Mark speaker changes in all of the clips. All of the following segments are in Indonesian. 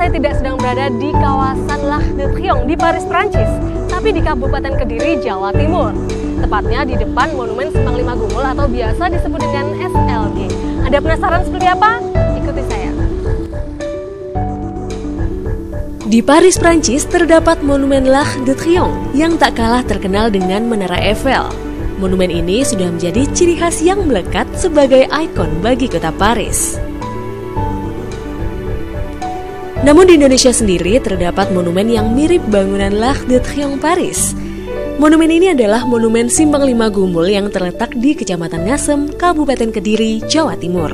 Speaker 1: saya tidak sedang berada di kawasan L'Arc de Triomphe di Paris, Prancis, tapi di Kabupaten Kediri, Jawa Timur. Tepatnya di depan Monumen Simpang Lima Gumul atau biasa disebut dengan SLG. Anda penasaran seperti apa? Ikuti saya. Di Paris, Prancis terdapat Monumen L'Arc de Triomphe yang tak kalah terkenal dengan Menara Eiffel. Monumen ini sudah menjadi ciri khas yang melekat sebagai ikon bagi kota Paris. Namun di Indonesia sendiri terdapat monumen yang mirip bangunan L'Arc de Triomphe Paris. Monumen ini adalah Monumen Simpang Lima Gumul yang terletak di Kecamatan Ngasem, Kabupaten Kediri, Jawa Timur.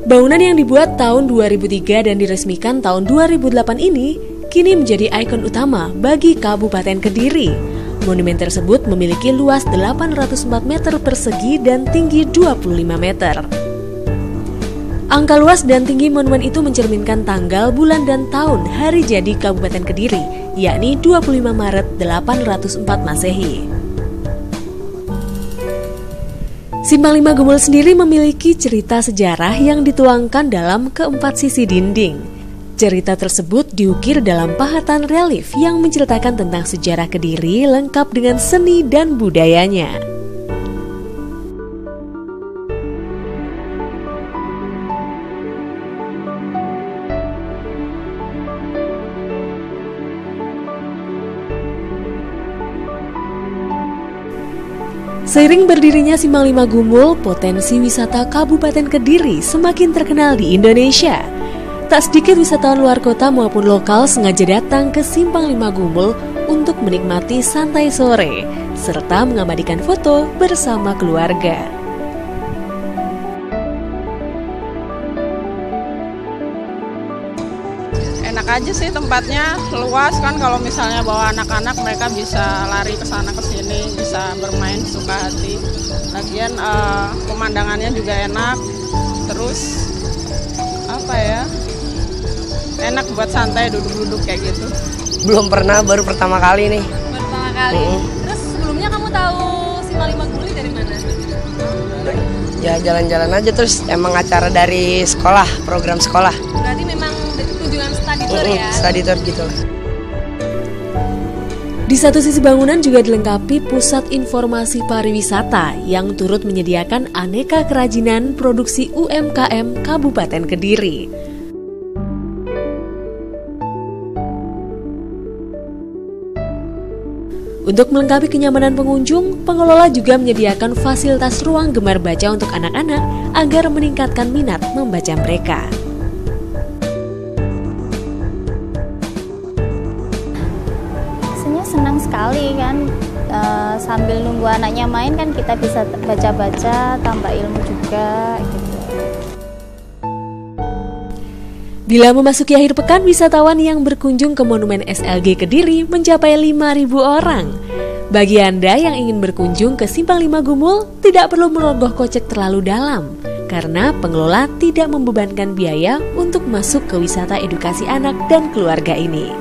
Speaker 1: Bangunan yang dibuat tahun 2003 dan diresmikan tahun 2008 ini kini menjadi ikon utama bagi Kabupaten Kediri. Monumen tersebut memiliki luas 804 meter persegi dan tinggi 25 meter. Angka luas dan tinggi monumen itu mencerminkan tanggal, bulan, dan tahun hari jadi Kabupaten Kediri, yakni 25 Maret 804 Masehi. Simpang Lima Gumul sendiri memiliki cerita sejarah yang dituangkan dalam keempat sisi dinding. Cerita tersebut diukir dalam pahatan relief yang menceritakan tentang sejarah Kediri lengkap dengan seni dan budayanya. Seiring berdirinya Simpang Lima Gumul, potensi wisata Kabupaten Kediri semakin terkenal di Indonesia. Tak sedikit wisatawan luar kota maupun lokal sengaja datang ke Simpang Lima Gumul untuk menikmati santai sore, serta mengabadikan foto bersama keluarga.
Speaker 2: Enak aja sih tempatnya, luas kan, kalau misalnya bawa anak-anak mereka bisa lari ke sana ke sini, bisa bermain suka hati. Lagian pemandangannya juga enak, terus enak buat santai duduk-duduk kayak gitu.
Speaker 3: Belum pernah, baru pertama kali nih.
Speaker 1: Baru pertama kali. Terus sebelumnya kamu tahu Simpang Lima Gumul dari mana?
Speaker 3: Ya jalan-jalan aja, terus emang acara dari sekolah, program sekolah.
Speaker 1: Berarti memang kunjungan study tour ya?
Speaker 3: Study tour gitu.
Speaker 1: Di satu sisi bangunan juga dilengkapi pusat informasi pariwisata yang turut menyediakan aneka kerajinan produksi UMKM Kabupaten Kediri. Untuk melengkapi kenyamanan pengunjung, pengelola juga menyediakan fasilitas ruang gemar baca untuk anak-anak agar meningkatkan minat membaca mereka.
Speaker 4: Senang sekali kan, sambil nunggu anaknya main kan kita bisa baca-baca, tambah ilmu juga gitu.
Speaker 1: Bila memasuki akhir pekan, wisatawan yang berkunjung ke Monumen SLG Kediri mencapai 5.000 orang. Bagi Anda yang ingin berkunjung ke Simpang Lima Gumul, tidak perlu merogoh kocek terlalu dalam, karena pengelola tidak membebankan biaya untuk masuk ke wisata edukasi anak dan keluarga ini.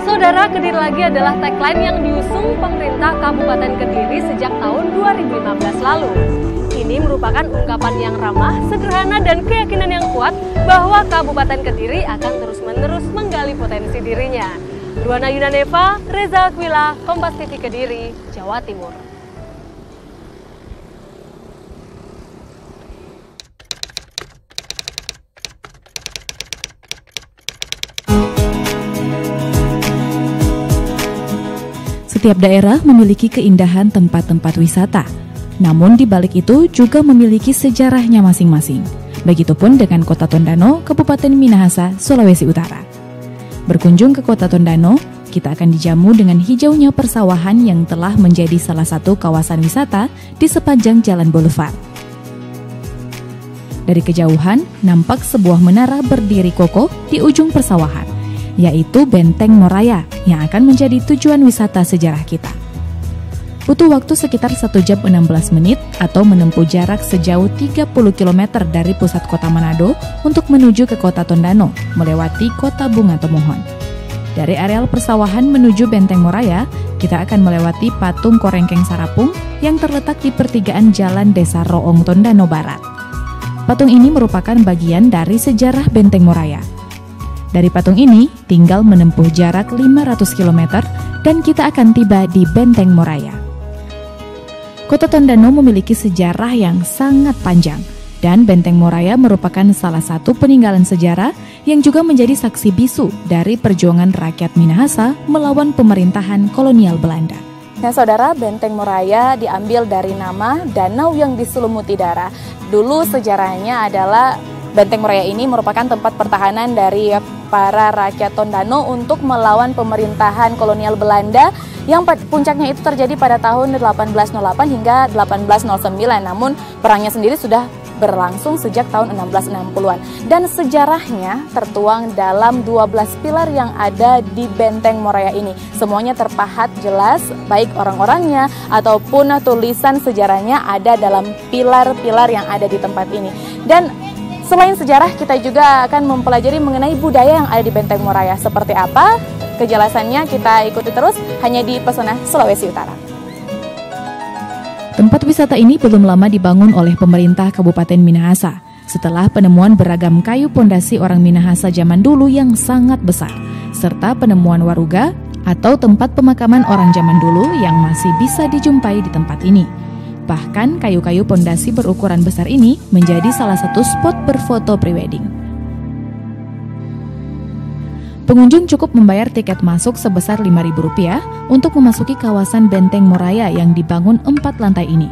Speaker 1: Saudara, Kediri Lagi adalah tagline yang diusung pemerintah Kabupaten Kediri sejak tahun 2015 lalu. Ini merupakan ungkapan yang ramah, sederhana, dan keyakinan yang kuat bahwa Kabupaten Kediri akan terus-menerus menggali potensi dirinya. Ruana Yunaneva, Reza Akwila, Kompas TV Kediri, Jawa Timur.
Speaker 5: Setiap daerah memiliki keindahan tempat-tempat wisata. Namun di balik itu juga memiliki sejarahnya masing-masing. Begitupun dengan Kota Tondano, Kabupaten Minahasa, Sulawesi Utara. Berkunjung ke Kota Tondano, kita akan dijamu dengan hijaunya persawahan yang telah menjadi salah satu kawasan wisata di sepanjang Jalan Boulevard. Dari kejauhan, nampak sebuah menara berdiri kokoh di ujung persawahan. yaitu Benteng Moraya yang akan menjadi tujuan wisata sejarah kita. Butuh waktu sekitar 1 jam 16 menit atau menempuh jarak sejauh 30 km dari pusat kota Manado untuk menuju ke kota Tondano, melewati kota bunga Tomohon. Dari areal persawahan menuju Benteng Moraya, kita akan melewati patung Korengkeng Sarapung yang terletak di pertigaan Jalan Desa Roong Tondano Barat. Patung ini merupakan bagian dari sejarah Benteng Moraya. Dari patung ini, tinggal menempuh jarak 500 km dan kita akan tiba di Benteng Moraya. Kota Tondano memiliki sejarah yang sangat panjang, dan Benteng Moraya merupakan salah satu peninggalan sejarah yang juga menjadi saksi bisu dari perjuangan rakyat Minahasa melawan pemerintahan kolonial Belanda.
Speaker 6: Nah saudara, Benteng Moraya diambil dari nama danau yang diselumuti darah. Dulu sejarahnya adalah Benteng Moraya ini merupakan tempat pertahanan dari para rakyat Tondano untuk melawan pemerintahan kolonial Belanda yang puncaknya itu terjadi pada tahun 1808 hingga 1809. Namun perangnya sendiri sudah berlangsung sejak tahun 1660-an. Dan sejarahnya tertuang dalam 12 pilar yang ada di Benteng Moraya ini. Semuanya terpahat jelas, baik orang-orangnya ataupun tulisan sejarahnya ada dalam pilar-pilar yang ada di tempat ini. Dan selain sejarah, kita juga akan mempelajari mengenai budaya yang ada di Benteng Moraya. Seperti apa? Kejelasannya kita ikuti terus hanya di Pesona Sulawesi Utara.
Speaker 5: Tempat wisata ini belum lama dibangun oleh pemerintah Kabupaten Minahasa setelah penemuan beragam kayu pondasi orang Minahasa zaman dulu yang sangat besar, serta penemuan waruga atau tempat pemakaman orang zaman dulu yang masih bisa dijumpai di tempat ini. Bahkan kayu-kayu pondasi berukuran besar ini menjadi salah satu spot berfoto prewedding. Pengunjung cukup membayar tiket masuk sebesar Rp5.000 untuk memasuki kawasan Benteng Moraya yang dibangun 4 lantai ini.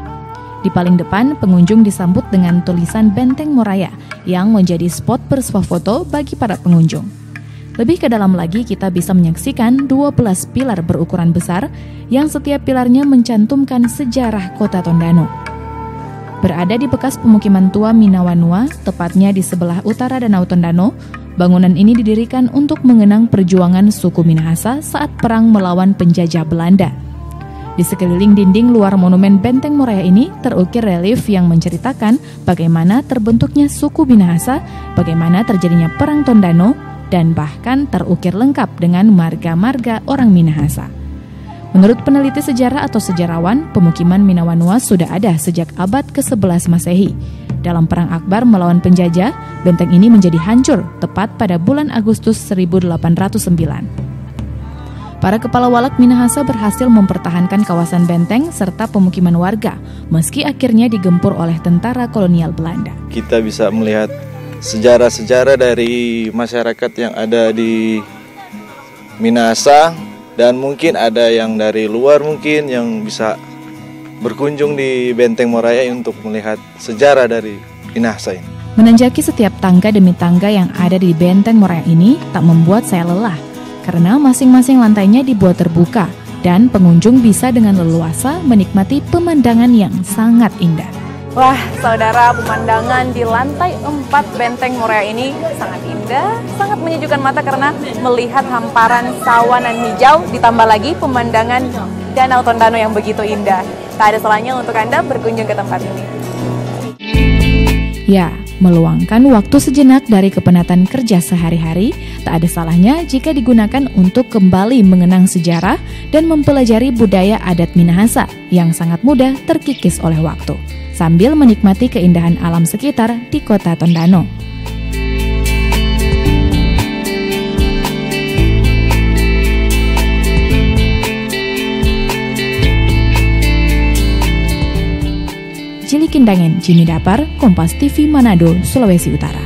Speaker 5: Di paling depan, pengunjung disambut dengan tulisan Benteng Moraya yang menjadi spot bersuah foto bagi para pengunjung. Lebih ke dalam lagi, kita bisa menyaksikan 12 pilar berukuran besar yang setiap pilarnya mencantumkan sejarah kota Tondano. Berada di bekas pemukiman tua Minawanua, tepatnya di sebelah utara Danau Tondano, bangunan ini didirikan untuk mengenang perjuangan suku Minahasa saat perang melawan penjajah Belanda. Di sekeliling dinding luar monumen Benteng Moraya ini terukir relief yang menceritakan bagaimana terbentuknya suku Minahasa, bagaimana terjadinya perang Tondano, dan bahkan terukir lengkap dengan marga-marga orang Minahasa. Menurut peneliti sejarah atau sejarawan, pemukiman Minawanua sudah ada sejak abad ke-11 Masehi. Dalam Perang Akbar melawan penjajah, benteng ini menjadi hancur tepat pada bulan Agustus 1809. Para kepala walak Minahasa berhasil mempertahankan kawasan benteng serta pemukiman warga, meski akhirnya digempur oleh tentara kolonial Belanda.
Speaker 7: Kita bisa melihat sejarah-sejarah dari masyarakat yang ada di Minahasa, dan mungkin ada yang dari luar mungkin yang bisa berkunjung di Benteng Moraya untuk melihat sejarah dari Minahasa ini.
Speaker 5: Menanjaki setiap tangga demi tangga yang ada di Benteng Moraya ini tak membuat saya lelah, karena masing-masing lantainya dibuat terbuka dan pengunjung bisa dengan leluasa menikmati pemandangan yang sangat indah.
Speaker 6: Wah, saudara, pemandangan di lantai 4 Benteng Moraya ini sangat indah, sangat menyejukkan mata karena melihat hamparan sawanan hijau, ditambah lagi pemandangan Danau Tondano yang begitu indah. Tak ada salahnya untuk Anda berkunjung ke tempat ini.
Speaker 5: Ya, meluangkan waktu sejenak dari kepenatan kerja sehari-hari, tak ada salahnya jika digunakan untuk kembali mengenang sejarah dan mempelajari budaya adat Minahasa yang sangat mudah terkikis oleh waktu, sambil menikmati keindahan alam sekitar di kota Tondano. Jili Kindangen, Jimmy Dapar, Kompas TV Manado, Sulawesi Utara.